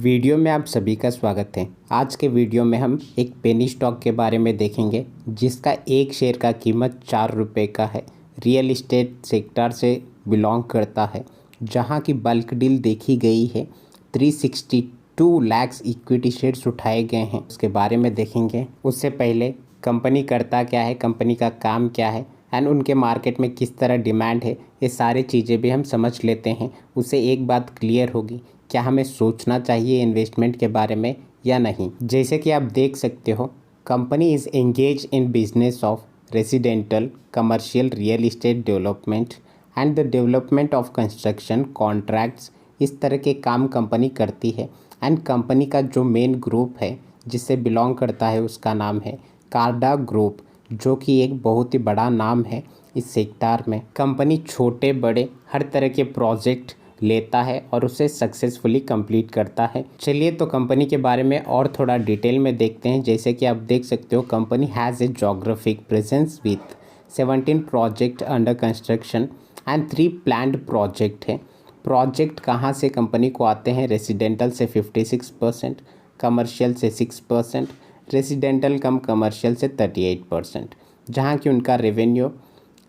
Video में आप सभी का स्वागत है। आज के वीडियो में हम एक पेनी स्टॉक के बारे में देखेंगे जिसका एक शेयर का कीमत 4 रुपये का है। रियल इस्टेट सेक्टर से बिलोंग करता है जहां की बल्क डील देखी गई है। 362 लाख इक्विटी शेयर्स उठाए गए हैं, उसके बारे में देखेंगे। उससे पहले कंपनी करता क्या है, कंपनी का काम क्या है एंड उनके मार्केट में किस तरह डिमांड है, ये सारी चीज़ें भी हम समझ लेते हैं। उससे एक बात क्लियर होगी, क्या हमें सोचना चाहिए इन्वेस्टमेंट के बारे में या नहीं। जैसे कि आप देख सकते हो, company is engage in business of residential commercial real estate development and the development of construction contracts. इस तरह के काम कंपनी करती है एंड कंपनी का जो मेन ग्रुप है जिससे बिलोंग करता है उसका नाम है कार्डा ग्रुप, जो कि एक बहुत ही बड़ा नाम है इस सेक्टर में। कंपनी छोटे बड़े हर तरह के प्रोजेक्ट लेता है और उसे सक्सेसफुली कंप्लीट करता है। चलिए तो कंपनी के बारे में और थोड़ा डिटेल में देखते हैं। जैसे कि आप देख सकते हो, company has a geographic presence with 17 project under construction and 3 planned project है। प्रोजेक्ट कहाँ से कंपनी को आते हैं? रेसिडेंटल से 56%, कमर्शियल से 6%, रेसिडेंटल कम कमर्शियल से 38%, जहाँ की उनका रेवेन्यू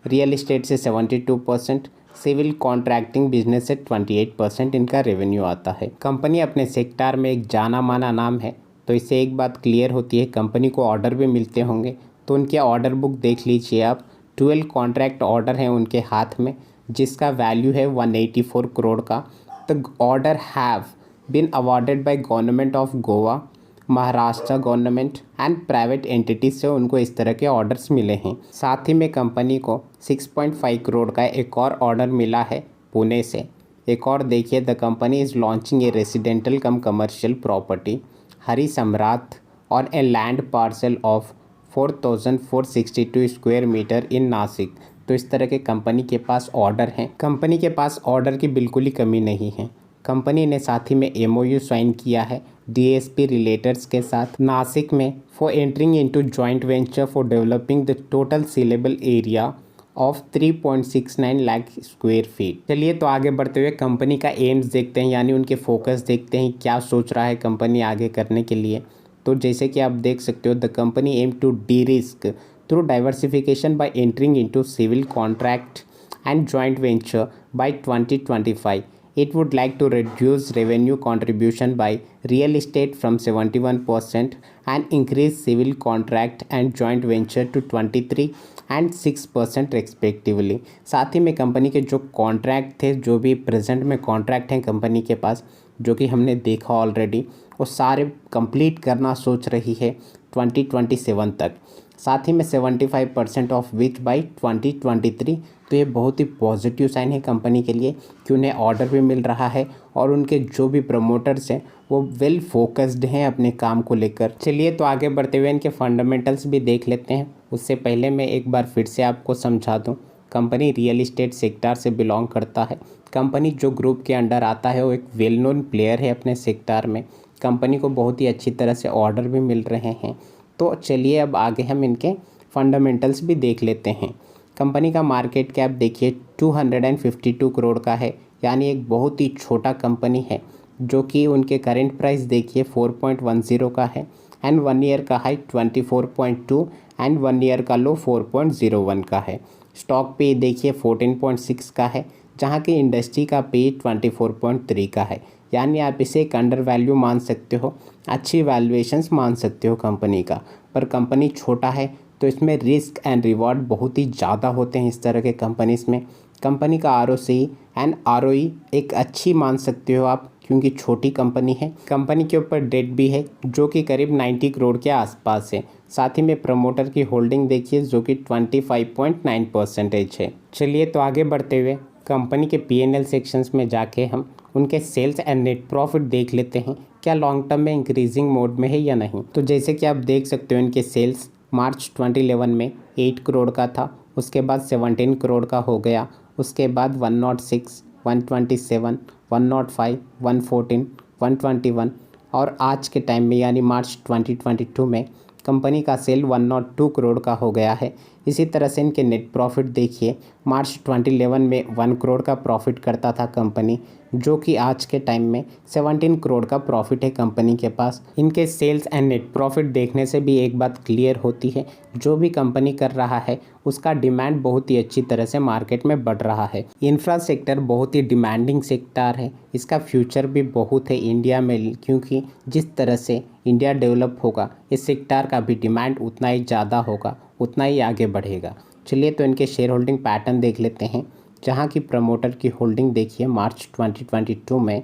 रियल इस्टेट से 72%, सिविल कॉन्ट्रैक्टिंग बिजनेस से 28% इनका रेवेन्यू आता है। कंपनी अपने सेक्टर में एक जाना माना नाम है, तो इससे एक बात क्लियर होती है, कंपनी को ऑर्डर भी मिलते होंगे। तो उनके ऑर्डर बुक देख लीजिए आप, 12 कॉन्ट्रैक्ट ऑर्डर हैं उनके हाथ में जिसका वैल्यू है 184 करोड़ का। The order have been awarded by government of Goa, Maharashtra government and private entities से उनको इस तरह के ऑर्डर्स मिले हैं। साथ ही में कंपनी को 6.5 करोड़ का एक और ऑर्डर मिला है पुणे से। एक और देखिए, the company is launching a residential cum commercial property Hari Samrat और a land parcel of 4462 square metre in Nashik. तो इस तरह के कंपनी के पास ऑर्डर हैं। कंपनी के पास ऑर्डर की बिल्कुल ही कमी नहीं है। कंपनी ने साथ ही में MOU साइन किया है DSP रिलेटर्स के साथ नासिक में for entering into joint venture for developing the total saleable area of 3.69 lakh square feet. चलिए तो आगे बढ़ते हुए कंपनी का एम्स देखते हैं, यानी उनके फोकस देखते हैं, क्या सोच रहा है कंपनी आगे करने के लिए। तो जैसे कि आप देख सकते हो, the company aims to derisk through diversification by entering into civil contract and joint venture by 2025. It would like to reduce revenue contribution by real estate from 71% and increase civil contract and joint venture to 23 and 6% respectively. साथ ही में company के जो contract थे, जो भी present में contract हैं company के पास, जो कि हमने देखा ऑलरेडी, वो सारे कंप्लीट करना सोच रही है 2027 तक। साथ ही में 75% ऑफ विच बाई 2023। तो ये बहुत ही पॉजिटिव साइन है कंपनी के लिए कि उन्हें ऑर्डर भी मिल रहा है और उनके जो भी प्रमोटर्स हैं वो वेल फोकस्ड हैं अपने काम को लेकर। चलिए तो आगे बढ़ते हुए इनके फंडामेंटल्स भी देख लेते हैं। उससे पहले मैं एक बार फिर से आपको समझा दूँ, कंपनी रियल इस्टेट सेक्टर से बिलोंग करता है। कंपनी जो ग्रुप के अंडर आता है वो एक वेल नोन प्लेयर है अपने सेक्टर में। कंपनी को बहुत ही अच्छी तरह से ऑर्डर भी मिल रहे हैं। तो चलिए अब आगे हम इनके फंडामेंटल्स भी देख लेते हैं। कंपनी का मार्केट कैप देखिए 252 करोड़ का है, यानी एक बहुत ही छोटा कंपनी है, जो कि उनके करेंट प्राइस देखिए 4.10 का है एंड 1 ईयर का हाई 24.2 एंड 1 ईयर का लो 4.01 का है। स्टॉक पे देखिए 14.6 का है, जहाँ की इंडस्ट्री का पे 24.3 का है, यानी आप इसे एक अंडर वैल्यू मान सकते हो, अच्छी वैल्यूएशंस मान सकते हो कंपनी का। पर कंपनी छोटा है तो इसमें रिस्क एंड रिवॉर्ड बहुत ही ज़्यादा होते हैं इस तरह के कंपनीज में। कंपनी का ROC एंड ROE एक अच्छी मान सकते हो आप, क्योंकि छोटी कंपनी है। कंपनी के ऊपर डेट भी है जो कि करीब 90 करोड़ के आसपास है। साथ ही में प्रमोटर की होल्डिंग देखिए जो कि 25.9% है। चलिए तो आगे बढ़ते हुए कंपनी के P&L सेक्शंस में जाके हम उनके सेल्स एंड नेट प्रॉफिट देख लेते हैं, क्या लॉन्ग टर्म में इंक्रीजिंग मोड में है या नहीं। तो जैसे कि आप देख सकते हो, इनके सेल्स मार्च 2011 में 8 करोड़ का था, उसके बाद 17 करोड़ का हो गया, उसके बाद 106, 127, 105, 114, 121 और आज के टाइम में यानी मार्च 2022 में कंपनी का सेल 102 करोड़ का हो गया है। इसी तरह से इनके नेट प्रॉफिट देखिए, मार्च 2011 में 1 करोड़ का प्रॉफिट करता था कंपनी, जो कि आज के टाइम में 17 करोड़ का प्रॉफिट है कंपनी के पास। इनके सेल्स एंड नेट प्रॉफिट देखने से भी एक बात क्लियर होती है, जो भी कंपनी कर रहा है उसका डिमांड बहुत ही अच्छी तरह से मार्केट में बढ़ रहा है। इंफ्रा सेक्टर बहुत ही डिमांडिंग सेक्टर है, इसका फ्यूचर भी बहुत है इंडिया में, क्योंकि जिस तरह से इंडिया डेवलप होगा इस सेक्टर का भी डिमांड उतना ही ज़्यादा होगा, उतना ही आगे बढ़ेगा। चलिए तो इनके शेयर होल्डिंग पैटर्न देख लेते हैं, जहां की प्रमोटर की होल्डिंग देखिए मार्च 2022 में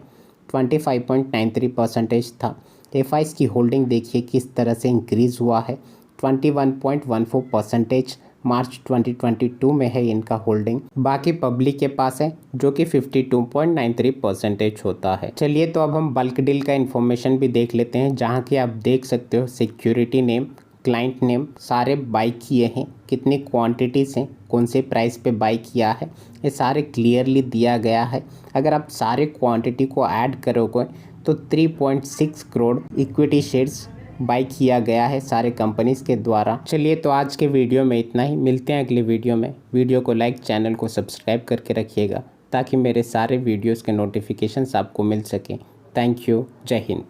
25.93% था। एफआईज की होल्डिंग देखिए किस तरह से इंक्रीज़ हुआ है, 21.14% मार्च 2022 में है इनका होल्डिंग। बाकी पब्लिक के पास है जो कि 52.93% होता है। चलिए तो अब हम बल्क डील का इन्फॉर्मेशन भी देख लेते हैं, जहाँ की आप देख सकते हो सिक्योरिटी नेम, क्लाइंट नेम सारे बाई किए हैं, कितनी क्वांटिटीज़ हैं, कौन से प्राइस पे बाई किया है, ये सारे क्लियरली दिया गया है। अगर आप सारे क्वांटिटी को ऐड करोगे तो 3.6 करोड़ इक्विटी शेयर्स बाई किया गया है सारे कंपनीज़ के द्वारा। चलिए तो आज के वीडियो में इतना ही, मिलते हैं अगले वीडियो में। वीडियो को लाइक, चैनल को सब्सक्राइब करके रखिएगा ताकि मेरे सारे वीडियोज़ के नोटिफिकेशंस आपको मिल सकें। थैंक यू, जय हिंद।